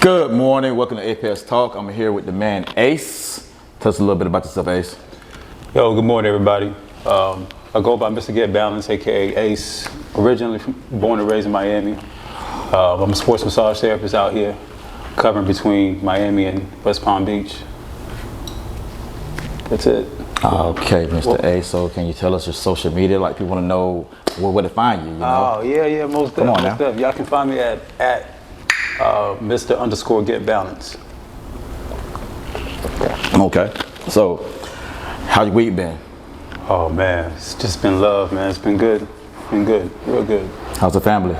Good morning. Welcome to APS Talk. I'm here with the man Ace. Tell us a little bit about yourself, Ace. Yo, good morning, everybody. I go by Mr. Get Balance, aka Ace. Originally born and raised in Miami. I'm a sports massage therapist out here, covering between Miami and West Palm Beach. That's it. Okay, Mr. Ace. So, can you tell us your social media? Like, people want to know where to find you. You know? Oh yeah, most Come on now. definitely. Y'all can find me at Mr. _Get Balance. Okay. So, how your week been? Oh man, it's just been love, man. It's been good. Been good, real good. How's the family?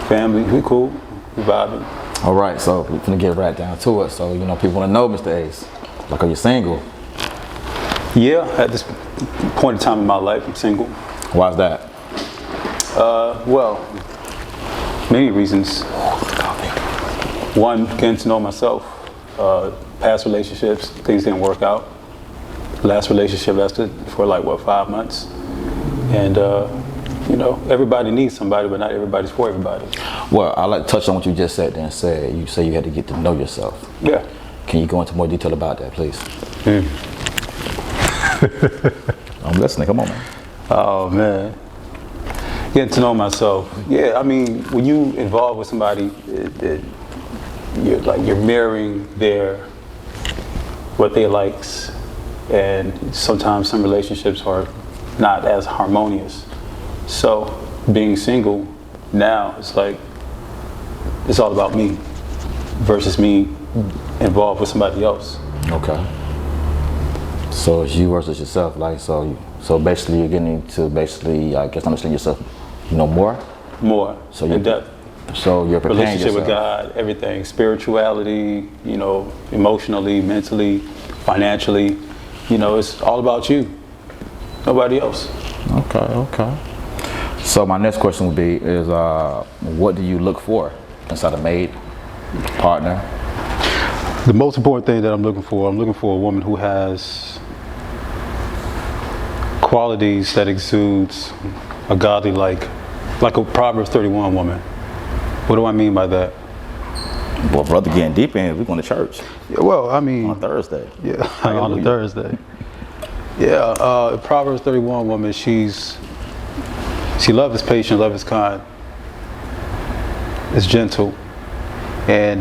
Family, we cool, we vibing. All right. So, we're gonna get right down to it. So, people want to know, Mr. Ace. Like, are you single? Yeah, at this point in time in my life, I'm single. Why's that? Well, many reasons. One, getting to know myself. Past relationships, things didn't work out. Last relationship lasted for 5 months. And, everybody needs somebody, but not everybody's for everybody. Well, I'd like to touch on what you just said there and said you say you had to get to know yourself. Yeah. Can you go into more detail about that, please? I'm listening. Come on, man. Oh, man. Getting to know myself. Yeah, I mean, when you involve with somebody, you're mirroring what they likes, and sometimes some relationships are not as harmonious. So being single now, it's all about me versus me involved with somebody else. Okay. So it's you versus yourself, so basically you're getting to I guess understand yourself, more. More. So in depth. So you're preparing relationship yourself. with God, everything, spirituality, emotionally, mentally, financially, it's all about you, nobody else. Okay. So my next question would be is what do you look for inside a mate, partner? The most important thing that I'm looking for a woman who has qualities that exudes a godly like a Proverbs 31 woman. What do I mean by that? Well, brother, getting deep in, we're going to church. Yeah, well, I mean, on Thursday. Yeah, on a Thursday. Yeah, Proverbs 31 woman. She love is patient, love is kind, is gentle, and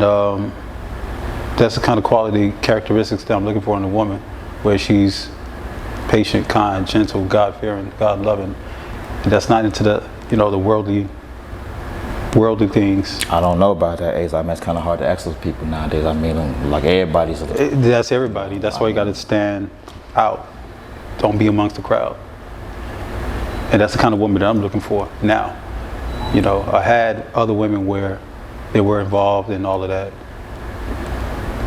that's the kind of quality characteristics that I'm looking for in a woman, where she's patient, kind, gentle, God-fearing, God-loving, and that's not into the the worldly things. I don't know about that, Ace. I mean, it's kind of hard to access people nowadays. I mean, like everybody's. That's everybody. That's why you got to stand out. Don't be amongst the crowd. And that's the kind of woman that I'm looking for now. I had other women where they were involved in all of that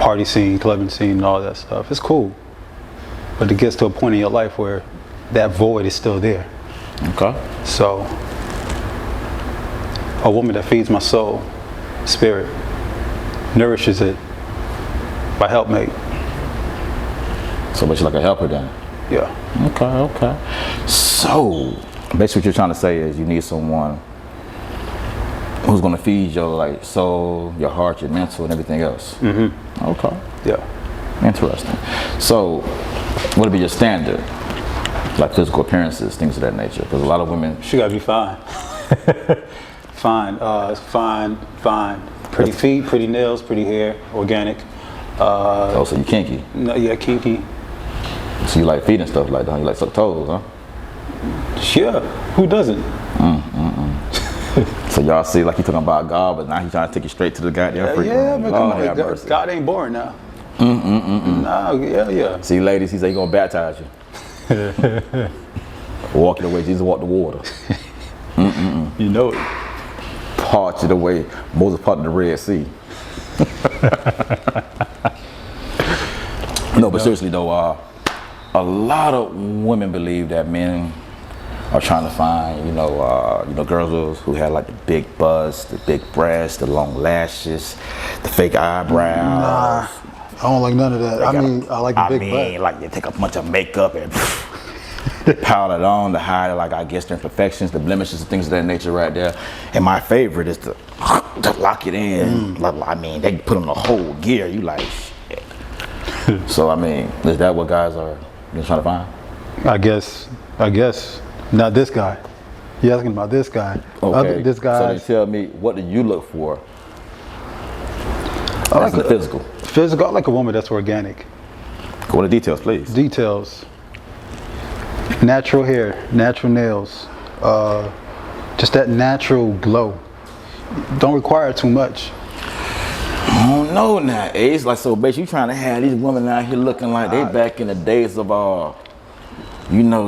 party scene, clubbing scene, and all that stuff. It's cool, but it gets to a point in your life where that void is still there. Okay. So, a woman that feeds my soul, spirit, nourishes it, my helpmate. So basically like a helper then? Yeah. Okay. So, basically what you're trying to say is you need someone who's going to feed your soul, your heart, your mental, and everything else. Mm-hmm. Okay. Yeah. Interesting. So, what would be your standard? Like physical appearances, things of that nature? Because a lot of women... She got to be fine. Fine. Pretty feet, pretty nails, pretty hair, organic. So you kinky? No, yeah, kinky. So you like feet and stuff like that? You like suck toes, huh? Yeah, who doesn't? So y'all see, like you talking about God, but now he's trying to take you straight to the goddamn freak. Yeah, man, come on. God ain't boring now. No, yeah. See, ladies, he said he's gonna baptize you. Walk it away, Jesus walked the water. You know it. Part you the way Moses parted the Red Sea. No, but seriously though, a lot of women believe that men are trying to find, girls who had like the big bust, the big breasts, the long lashes, the fake eyebrows. Nah, I don't like none of that. I like the big butt. Like they take a bunch of makeup and pile it on to hide, I guess, their imperfections, the blemishes, and things of that nature right there. And my favorite is the just lock it in. I mean, they put on the whole gear. You like, shit. So I mean, is that what guys are trying to find? I guess. Not this guy. You're asking about this guy. Okay. This guy. So then tell me, what do you look for? I like the physical. Physical. I like a woman that's organic. Go into details, please. Details. Natural hair, natural nails, just that natural glow. Don't require too much. I don't know now. It's like, so basically you trying to have these women out here looking like they back in the days of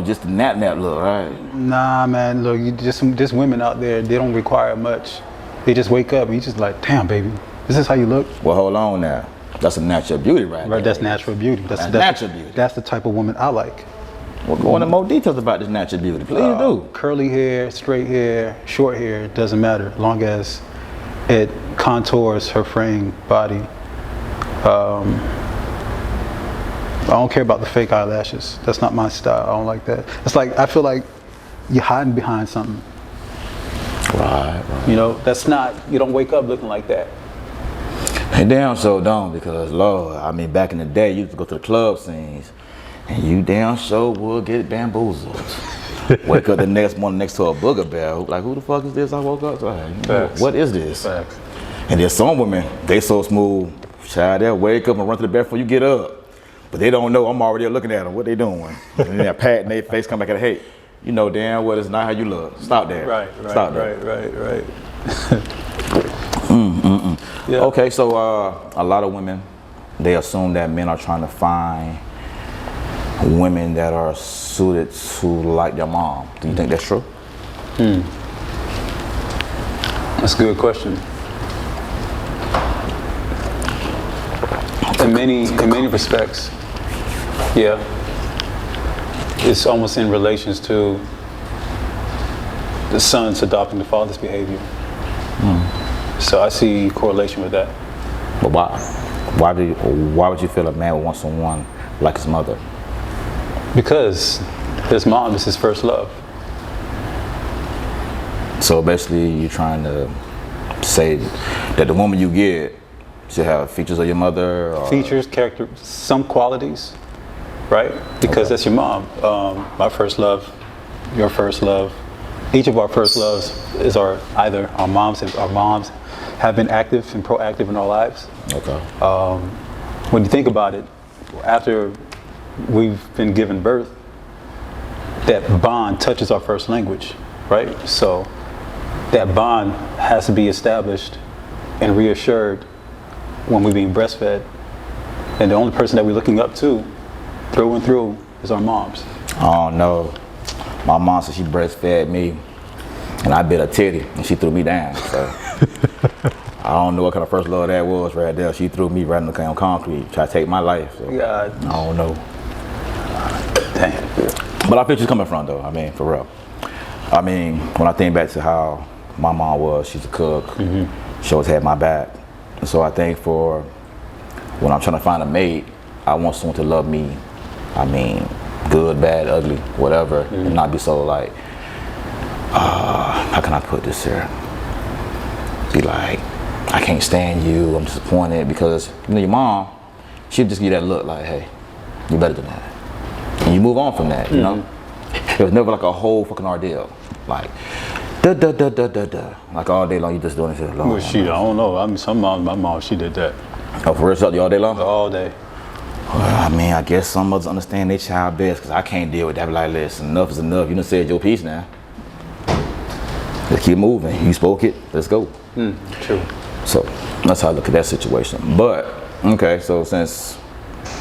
just the nap look, right? Nah, man. Look, you just women out there. They don't require much. They just wake up and you just like, damn, baby, is this how you look? Well, hold on now. That's a natural beauty, right? Right. That's natural beauty. That's natural beauty. That's the type of woman I like. Well, go into more details about this natural beauty. Please do. Curly hair, straight hair, short hair, doesn't matter. As long as it contours her frame, body. I don't care about the fake eyelashes. That's not my style. I don't like that. It's like, I feel like you're hiding behind something. Right. You know, you don't wake up looking like that. And damn sure don't, because Lord, I mean, back in the day, you used to go to the club scenes, and you damn sure would get bamboozled. Wake up the next morning next to a booger bell, like, who the fuck is this? I woke up, like, what is this? Facts. And there's some women, they so smooth, child, they'll wake up and run to the bed before you get up. But they don't know, I'm already looking at them, what they doing? And then they're patting their face, come back and hey, you know damn well it's not how you look. Stop that. Right. Stop that. Right. Yeah. Okay, so a lot of women, they assume that men are trying to find women that are suited to like their mom. Do you think that's true? That's a good question. In many respects, yeah. It's almost in relations to the son's adopting the father's behavior. So I see correlation with that. But why? Why would you feel a man would want someone like his mother? Because his mom is his first love. So basically, you're trying to say that the woman you get should have features of your mother? Or? Features, character, some qualities, right? Because that's your mom. My first love, your first love. Each of our first loves is either our moms have been active and proactive in our lives. Okay. When you think about it, after we've been given birth, that bond touches our first language, right? So that bond has to be established and reassured when we're being breastfed. And the only person that we're looking up to through and through is our moms. Oh no. My mom said she breastfed me and I bit a titty and she threw me down. So I don't know what kind of first love that was right there. She threw me right in the concrete, tried to take my life. So God. I don't know. Damn. But I feel you're coming from though, I mean, for real. I mean, when I think back to how my mom was, she's a cook. She always had my back. So I think for when I'm trying to find a mate, I want someone to love me. I mean, good, bad, ugly, whatever, and not be so like, how can I put this here? Be like, I can't stand you, I'm disappointed, because your mom, she'll just give you that look like, hey, you're better than that. And you move on from that, you know? It was never like a whole fucking ordeal. Like, like all day long, you just doing this shit. Well, I don't know. I mean, my mom, she did that. Oh, for real, something all day long? All day. Well, I mean, I guess some mothers understand their child best, because I can't deal with that. Be like, listen, enough is enough. You done said your piece now. Let's keep moving. You spoke it. Let's go. True. So that's how I look at that situation. But, okay, so since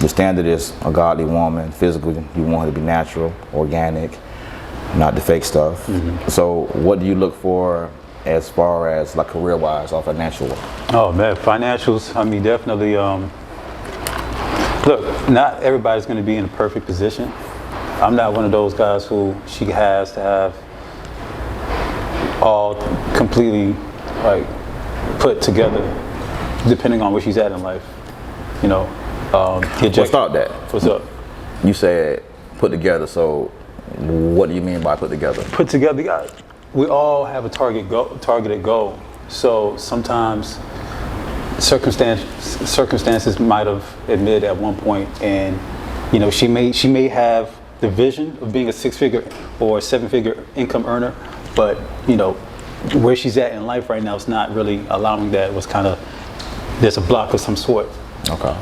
the standard is a godly woman, physical, you want her to be natural, organic, not the fake stuff. So what do you look for as far as like career-wise or financial? Oh man, financials, I mean, definitely, look, not everybody's going to be in a perfect position. I'm not one of those guys who she has to have all completely like put together, depending on where she's at in life. You know, Let's start that. What's up? You said put together, so what do you mean by put together? Put together, we all have a targeted goal So sometimes circumstances might have admitted at one point, and you know, she may have the vision of being a 6-figure or 7-figure income earner, but you know, where she's at in life right now is not really allowing that. It was kind of, there's a block of some sort. Okay.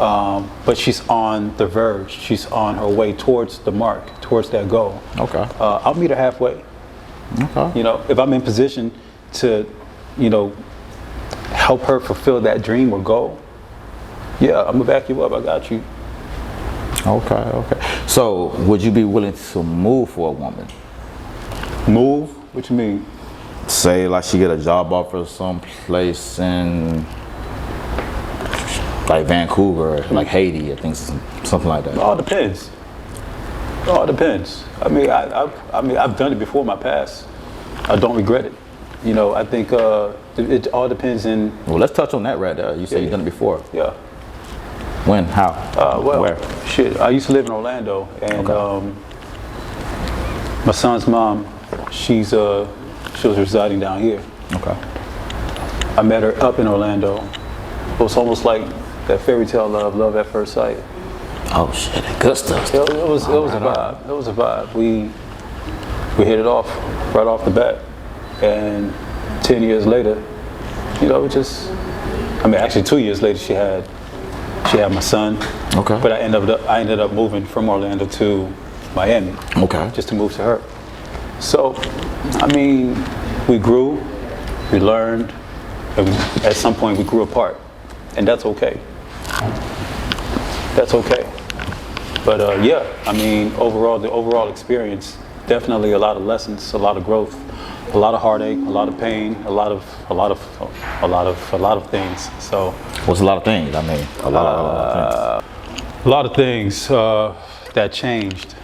But she's on the verge. She's on her way towards the mark, towards that goal. Okay. I'll meet her halfway. Okay. You know, if I'm in position to, you know, help her fulfill that dream or goal, yeah, I'm gonna back you up. I got you. Okay. Okay. So, would you be willing to move for a woman? Move? What you mean? Say, like, she get a job offer someplace in, like, Vancouver, like Haiti, I think, something like that. It all depends. It all depends. I mean, I've done it before in my past. I don't regret it. You know, I think it all depends in. Well, let's touch on that right there. You said you've done it before. Yeah. When? How? Well, where? Shit. I used to live in Orlando, and my son's mom, she was residing down here. Okay. I met her up in Orlando. It was almost like that fairy tale love at first sight. Oh shit, that good stuff. It was a vibe. It was a vibe. We hit it off right off the bat, and 10 years later, you know, actually 2 years later, she had my son. Okay. But I ended up moving from Orlando to Miami. Okay. Just to move to her. So, I mean, we grew, we learned, and at some point we grew apart, and that's okay. That's okay. But yeah, I mean, the overall experience, definitely a lot of lessons, a lot of growth, a lot of heartache, a lot of pain, a lot of things. So. What's a lot of things? I mean, a lot of things. A lot of things that changed.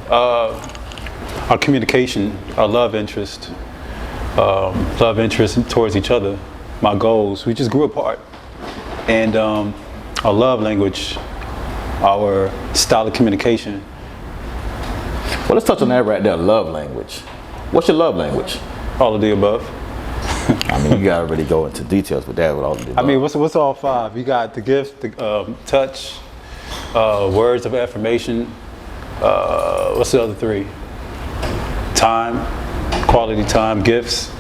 Our communication, our love interest towards each other, my goals, we just grew apart. And our love language, our style of communication. Well, let's touch on that right there, love language. What's your love language? All of the above. I mean, you gotta really go into details with that, with all of the above. I mean, what's all five? You got the gift, the touch, words of affirmation. What's the other three? Time, quality time, gifts,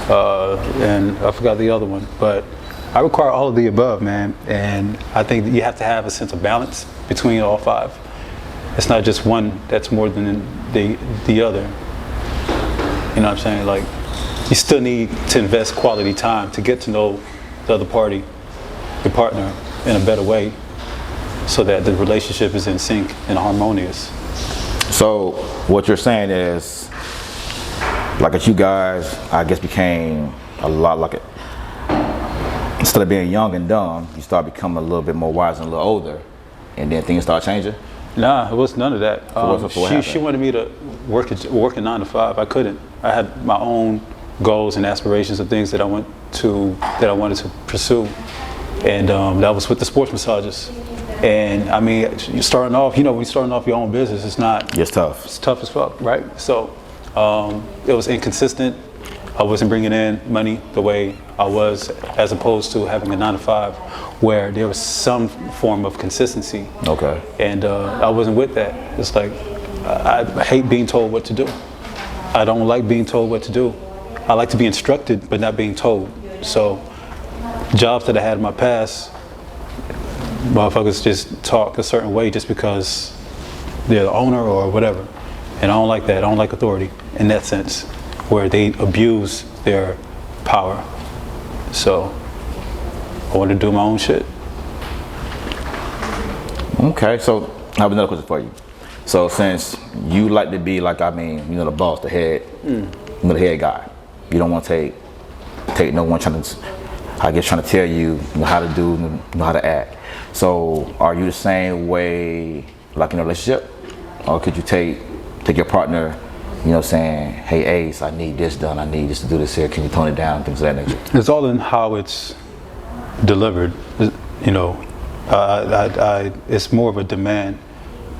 and I forgot the other one. But I require all of the above, man. And I think that you have to have a sense of balance between all five. It's not just one that's more than the other. You know what I'm saying? Like, you still need to invest quality time to get to know the other party, your partner, in a better way, so that the relationship is in sync and harmonious. So what you're saying is, like, as you guys, I guess, became a lot like it. Instead of being young and dumb, you start becoming a little bit more wise and a little older, and then things start changing. Nah, it was none of that. She wanted me to work a 9 to 5. I couldn't. I had my own goals and aspirations of things that I wanted to pursue, and that was with the sports massages. And I mean, you're starting off. You know, when you're starting off your own business, it's not. It's tough. It's tough as fuck, right? So it was inconsistent. I wasn't bringing in money the way I was, as opposed to having a 9 to 5, where there was some form of consistency. Okay. And I wasn't with that. It's like, I hate being told what to do. I don't like being told what to do. I like to be instructed, but not being told. So jobs that I had in my past, motherfuckers just talk a certain way just because they're the owner or whatever. And I don't like that. I don't like authority in that sense, where they abuse their power. So I want to do my own shit. Okay, so I have another question for you. So since you like to be like, I mean, you know, the boss, the head, you know, the head guy. You don't want to take no one trying to tell you, how to do, how to act. So are you the same way, like, in a relationship? Or could you take your partner, you know, saying, hey, Ace, I need this done, I need this to do this here, can you tone it down, things of that nature? It's all in how it's delivered, you know. It's more of a demand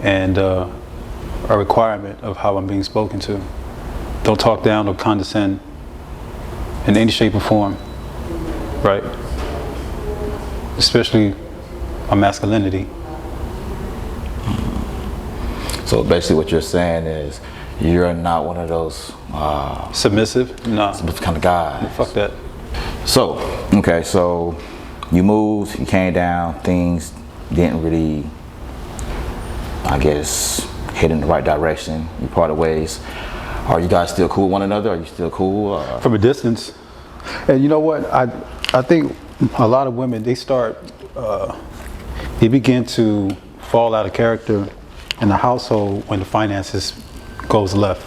and a requirement of how I'm being spoken to. Don't talk down or condescend in any shape or form. right? Especially my masculinity. So basically what you're saying is you're not one of those Submissive? Nah. kind of guys. Fuck that. So, okay, so you moved, you came down, things didn't really, I guess, head in the right direction. You parted ways. Are you guys still cool with one another? Are you still cool? From a distance. And you know what? I think a lot of women, they begin to fall out of character in the household when the finances goes left.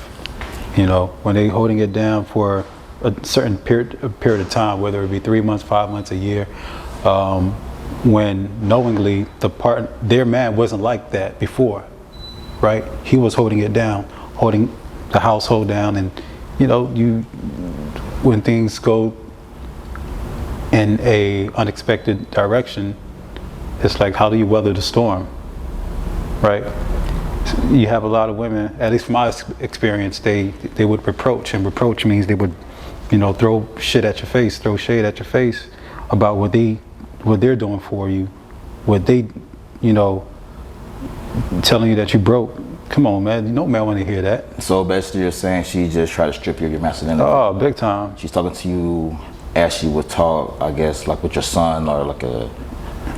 You know, when they holding it down for a certain period of time, whether it be 3 months, 5 months, a year, when knowingly their man wasn't like that before, right? He was holding it down, holding the household down, and you know, when things go in a unexpected direction, it's like, how do you weather the storm, right? You have a lot of women, at least from my experience, they would reproach, and reproach means they would, you know, throw shade at your face about what they're doing for you, what they, you know, telling you that you broke. Come on, man, no man want to hear that. So basically you're saying she just tried to strip you of your masculinity? Oh, big time. She's talking to you as she would talk, I guess, like with your son or like your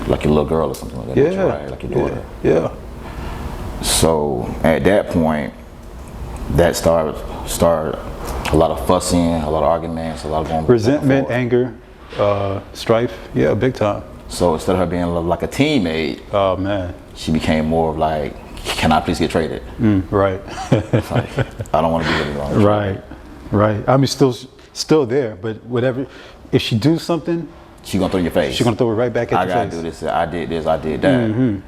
little girl or something like that. Yeah. Right? Like your daughter. Yeah. So at that point, that started a lot of fussing, a lot of arguments, a lot of going Resentment, back and anger, strife. Yeah, big time. So instead of her being like a teammate, Oh man. she became more of like, can I please get traded? Right. It's like, I don't want to be with you long. Right. I mean, still there, but whatever. If she do something, She gonna throw in your face. she's gonna throw it right back at I your gotta face. do this. I did this. I did that.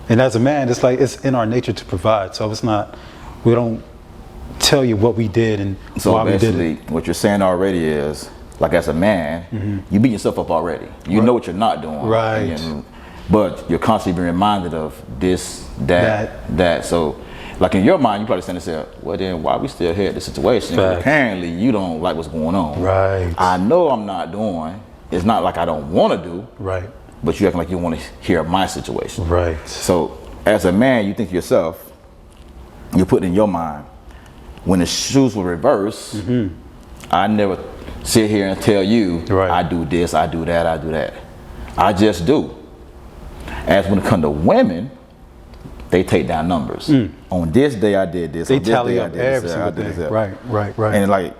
And as a man, it's like, it's in our nature to provide. So it's not, we don't tell you what we did and So why we did basically, it. what you're saying already is, like as a man, you beat yourself up already. You know what you're not doing. Right. But you're constantly being reminded of this, that. So, like in your mind, you probably saying to yourself, well then, why we still here at this situation? Facts. Apparently, you don't like what's going on. Right. I know I'm not doing. It's not like I don't want to do. Right. But you acting like you want to hear my situation. Right. So, as a man, you think to yourself, you put in your mind, when the shoes were reversed, I never sit here and tell you, Right. I do this, I do that, I do that. I just do. As when it comes to women, they take down numbers. On this day, I did this. They on this tally day, I up did every this, single I did thing. this. Right. And like,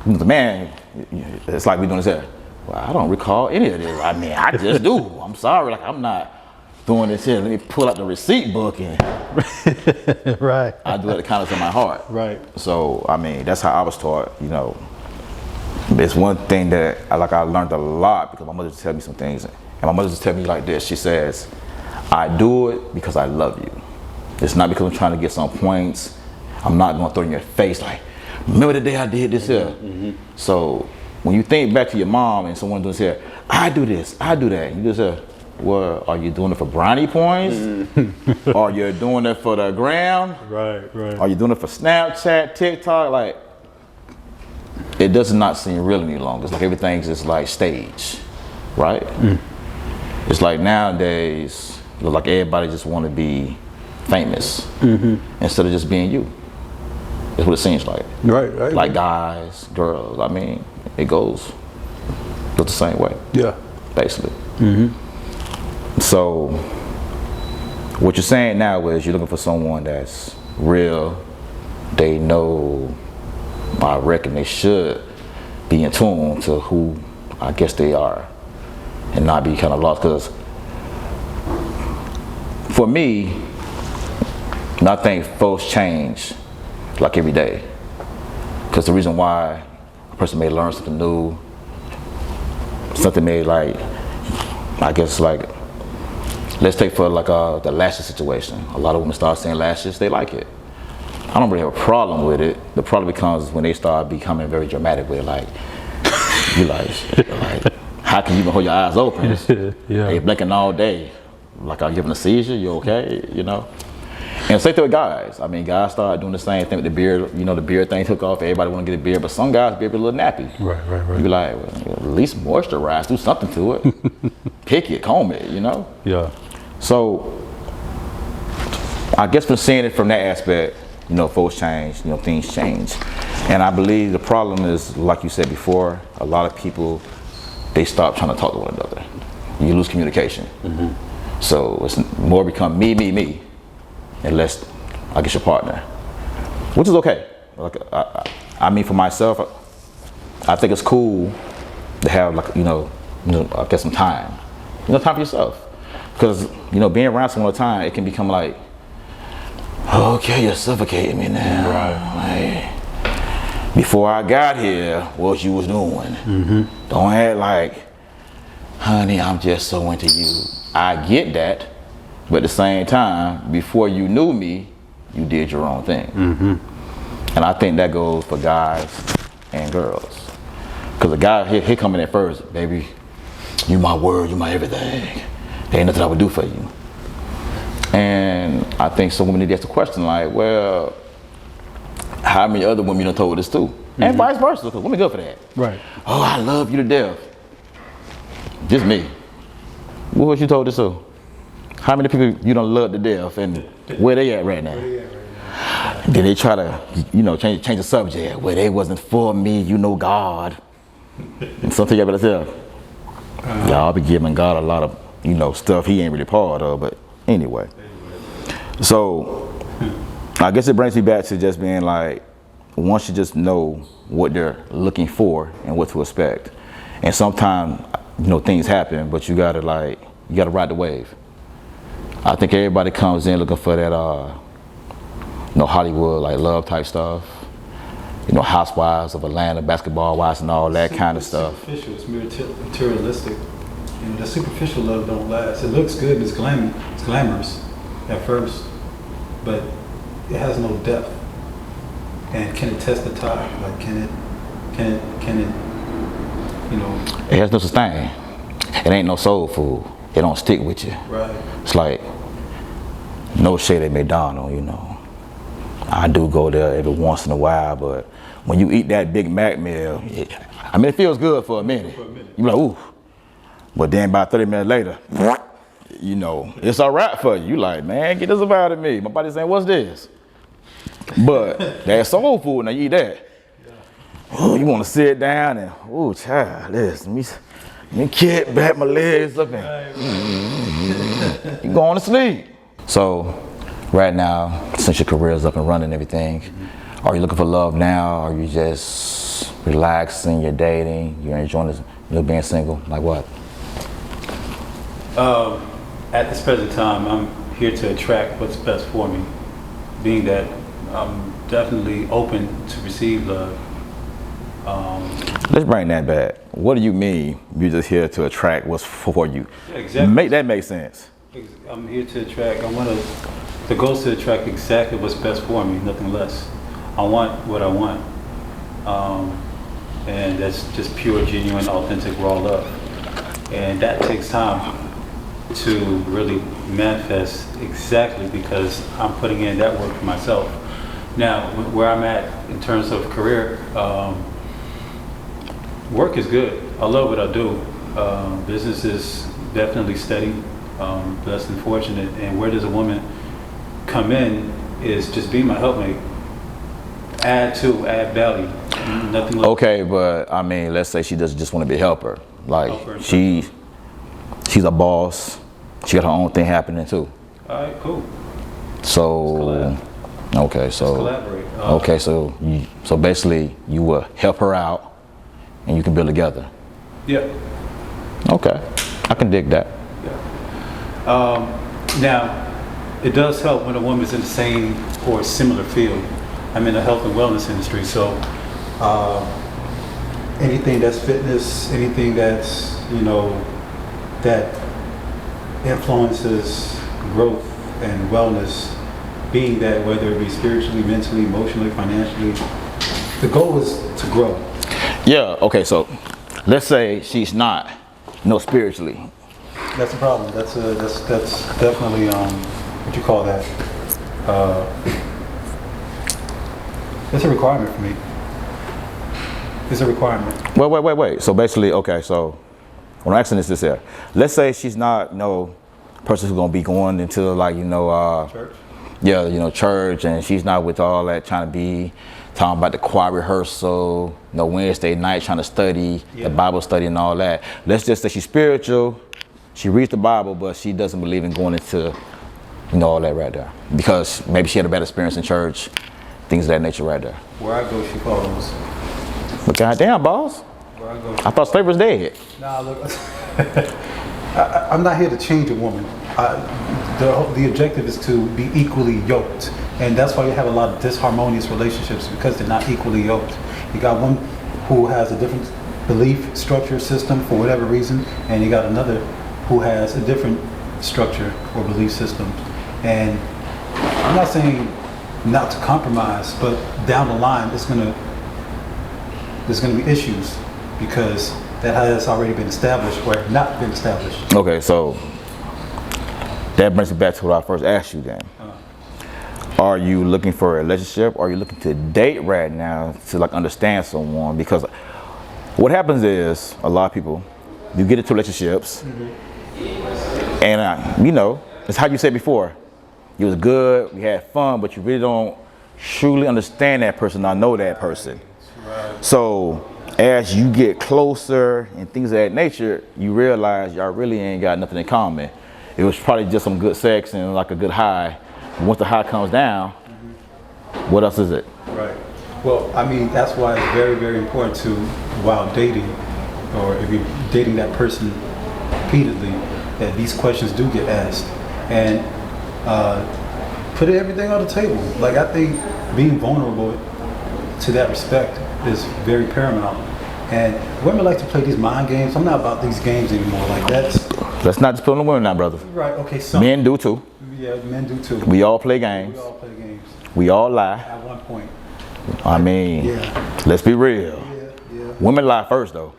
the man, it's like we doing this here. Well, I don't recall any of this. I mean, I just do. I'm sorry, like I'm not doing this here. Let me pull out the receipt book and Right. I do it kind of in my heart. Right. So, I mean, that's how I was taught, you know. It's one thing that I learned a lot because my mother just tell me some things. And my mother just tell me like this. She says, I do it because I love you. It's not because I'm trying to get some points. I'm not going to throw in your face like, remember the day I did this here? So, when you think back to your mom and someone doing this here, I do this, I do that. You just say, well, are you doing it for brownie points? Are you doing it for the gram? Right. Are you doing it for Snapchat, TikTok? Like, it does not seem real any longer. It's like everything's just like stage, right? It's like nowadays, like everybody just want to be famous instead of just being you. That's what it seems like. Right. Like guys, girls. I mean, it goes the same way, Yeah. basically. So, what you're saying now is you're looking for someone that's real. They know, I reckon they should be in tune to who I guess they are and not be kind of lost. Because for me, I think folks change like every day. Because the reason why a person may learn something new, something may like, I guess like, let's take for like the lashes situation. A lot of women start saying lashes, they like it. I don't really have a problem with it. The problem becomes when they start becoming very dramatic with it, like, you like, how can you even hold your eyes open? Yeah. You're blinking all day. Like, are you having a seizure? You okay? You know? And same thing with guys. I mean, guys started doing the same thing with the beard. You know, the beard thing took off. Everybody want to get a beard, but some guys beard be a little nappy. Right. You be like, well, at least moisturize, do something to it. Pick it, comb it, you know? Yeah. So, I guess from seeing it from that aspect, you know, folks change, you know, things change. And I believe the problem is, like you said before, a lot of people, they stop trying to talk to one another. You lose communication. So it's more become me, and less, I guess, your partner, which is okay. Like, I mean, for myself, I think it's cool to have, like, you know, I guess some time, time for yourself, because, you know, being around someone all the time, it can become like, okay, you're suffocating me now. Like, before I got here, what you was doing. Don't act like, honey, I'm just so into you. I get that, but at the same time, before you knew me, you did your own thing. And I think that goes for guys and girls. Because a guy, he coming in first, baby, you my world, you my everything. There ain't nothing I would do for you. And I think some women need to ask the question like, well, how many other women you done told this to? And vice versa, because women good for that. Right. Oh, I love you to death. Just me. What was you told this to? How many people you done love to death, and where they at right now? Did they try to, you know, change the subject? Where they wasn't for me, you know, God. And something y'all better tell. Y'all be giving God a lot of, you know, stuff he ain't really part of, but anyway. So, I guess it brings me back to just being like, once you just know what they're looking for and what to expect. And sometimes, you know, things happen, but you gotta ride the wave. I think everybody comes in looking for that, you know, Hollywood, like love type stuff. You know, Housewives of Atlanta, basketball wives and all that kind of stuff. Superficial, it's materialistic. You know, the superficial love don't last. It looks good, it's glamorous at first, but it has no depth. And can it test the tide? Like, can it, you know? It has no sustain. It ain't no soul food. It don't stick with you. Right. It's like no shade at McDonald's, you know. I do go there every once in a while, but when you eat that Big Mac meal, it feels good for a minute. You're like, ooh. But then about 30 minutes later, you know, it's all right for you. You like, man, get this up out of me. My body's saying, what's this? But that soul food, now you eat that. Oh, you want to sit down and, oh, child, let me kick back my legs up and you going to sleep. So, right now, since your career's up and running and everything, are you looking for love now? Or are you just relaxing, you're dating, you're enjoying this, you're being single? Like what? At this present time, I'm here to attract what's best for me, being that I'm definitely open to receive love. Let's bring that back. What do you mean you're just here to attract what's for you? Yeah, exactly. Make that make sense. I'm here to attract, the goal is to attract exactly what's best for me, nothing less. I want what I want. And that's just pure, genuine, authentic, raw love. And that takes time to really manifest exactly because I'm putting in that work for myself. Now, where I'm at in terms of career, work is good. I love what I do. Business is definitely steady, blessed and fortunate. And where does a woman come in is just be my helpmate. Add value. Nothing less. Okay, but I mean, let's say she doesn't just want to be a helper. Like she's a boss. She got her own thing happening too. All right, cool. So, okay, so collaborate. Okay, so basically you will help her out, and you can build together. Yeah. Okay, I can dig that. Yeah. Now, it does help when a woman's in the same or similar field. I'm in the health and wellness industry, so anything that's fitness, anything that's, you know, that influences growth and wellness, being that whether it be spiritually, mentally, emotionally, financially, the goal is to grow. Yeah, okay, so let's say she's not, spiritually. That's a problem. That's definitely what you call that. It's a requirement for me. It's a requirement. Wait. So basically, okay, so what I'm asking is this here. Let's say she's not, person who's gonna be going into like, Church? Yeah, church, and she's not with all that trying to be talking about the choir rehearsal, Wednesday night trying to study, the Bible study and all that. Let's just say she's spiritual, she reads the Bible, but she doesn't believe in going into, all that right there. Because maybe she had a bad experience in church, things of that nature right there. Where I go, she follows. But goddamn, boss. Where I go, I thought slavery's dead. Nah, look, I'm not here to change a woman. The objective is to be equally yoked. And that's why you have a lot of disharmonious relationships, because they're not equally yoked. You got one who has a different belief structure system for whatever reason, and you got another who has a different structure or belief system. And I'm not saying not to compromise, but down the line, there's gonna be issues, because that has already been established or not been established. Okay, so that brings me back to what I first asked you then. Are you looking for a relationship, or are you looking to date right now to like understand someone? Because what happens is a lot of people, you get into relationships, and it's how you said before, it was good, we had fun, but you really don't truly understand that person or know that person. Right. So as you get closer and things of that nature, you realize y'all really ain't got nothing in common. It was probably just some good sex and like a good high. Once the high comes down, what else is it? Right. Well, I mean, that's why it's very, very important to, while dating, or if you're dating that person repeatedly, that these questions do get asked. And put everything on the table. Like, I think being vulnerable to that respect is very paramount. And women like to play these mind games. I'm not about these games anymore. Like, that's... Let's not just put on the women now, brother. Right, okay, so... Men do too. Yeah, men do too. We all play games. We all play games. We all lie. At one point. I mean, let's be real. Yeah. Women lie first, though.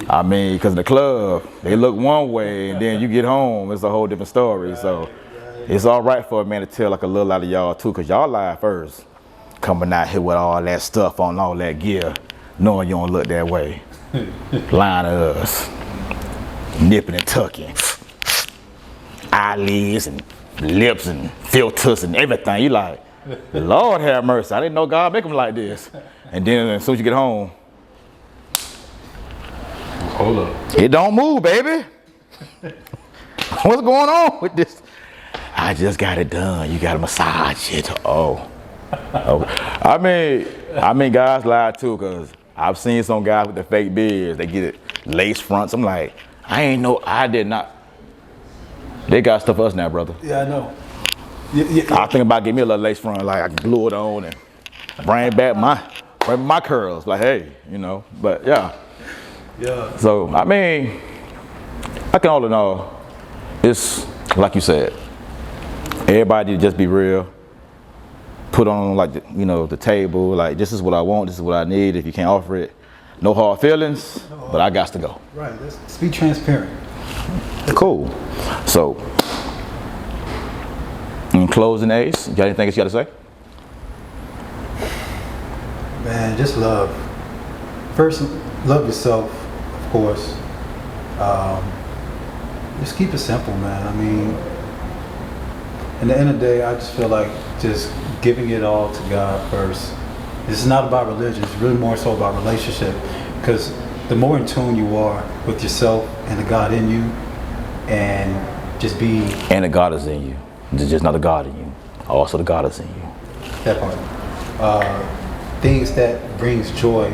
I mean, because in the club, they look one way, and then you get home, it's a whole different story. So it's all right for a man to tell like a little out of y'all, too, because y'all lie first. Coming out here with all that stuff on, all that gear, knowing you don't look that way. Lying to us. Nipping and tucking. Eyelids and lips and filters and everything. You like, Lord have mercy. I didn't know God make them like this. And then as soon as you get home, hold up. It don't move, baby. What's going on with this? I just got it done. You got to massage it. Oh. I mean, guys lie too, because I've seen some guys with the fake beards. They get it lace fronts. I'm like, I did not. They got stuff for us now, brother. Yeah, I know. I think about getting me a little lace front, like I can glue it on and bring back my curls. Like, hey, but yeah. Yeah. So, I mean, I can all in all, it's like you said, everybody just be real. Put on like, the table, like this is what I want, this is what I need. If you can't offer it, no hard feelings, but I got to go. Right, let's be transparent. Cool. So, in closing, Ace, you got anything else you got to say? Man, just love. First, love yourself, of course. Just keep it simple, man. I mean, in the end of the day, I just feel like just giving it all to God first. This is not about religion. It's really more so about relationship. Because the more in tune you are with yourself and the God in you, and just be... And the God is in you. There's just not the God in you. Also the God is in you. That part. Things that brings joy.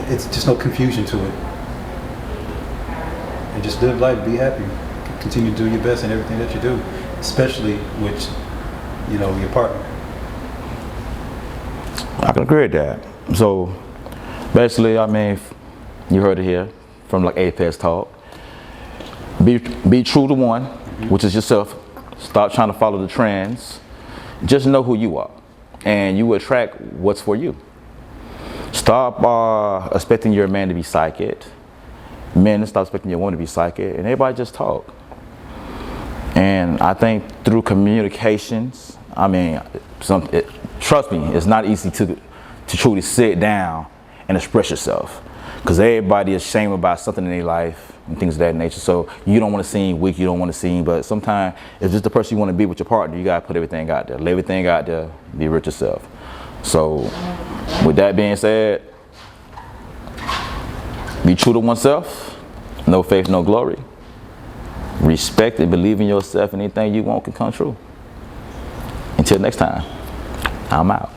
It's just no confusion to it. And just live life, be happy. Continue to do your best in everything that you do. Especially with, your partner. I can agree with that. So, basically, I mean, you heard it here from like Apex Talk. Be true to one, which is yourself. Stop trying to follow the trends. Just know who you are, and you attract what's for you. Stop expecting your man to be psychic. Men, stop expecting your woman to be psychic, and everybody just talk. And I think through communications I mean, trust me, it's not easy to truly sit down and express yourself, because everybody is ashamed about something in their life and things of that nature. So you don't want to seem weak, you don't want to seem, but sometimes it's just the person you want to be with your partner. You gotta put everything out there, lay everything out there, be rich yourself. So with that being said, be true to oneself, no faith, no glory. Respect and believe in yourself, and anything you want can come true. Until next time, I'm out.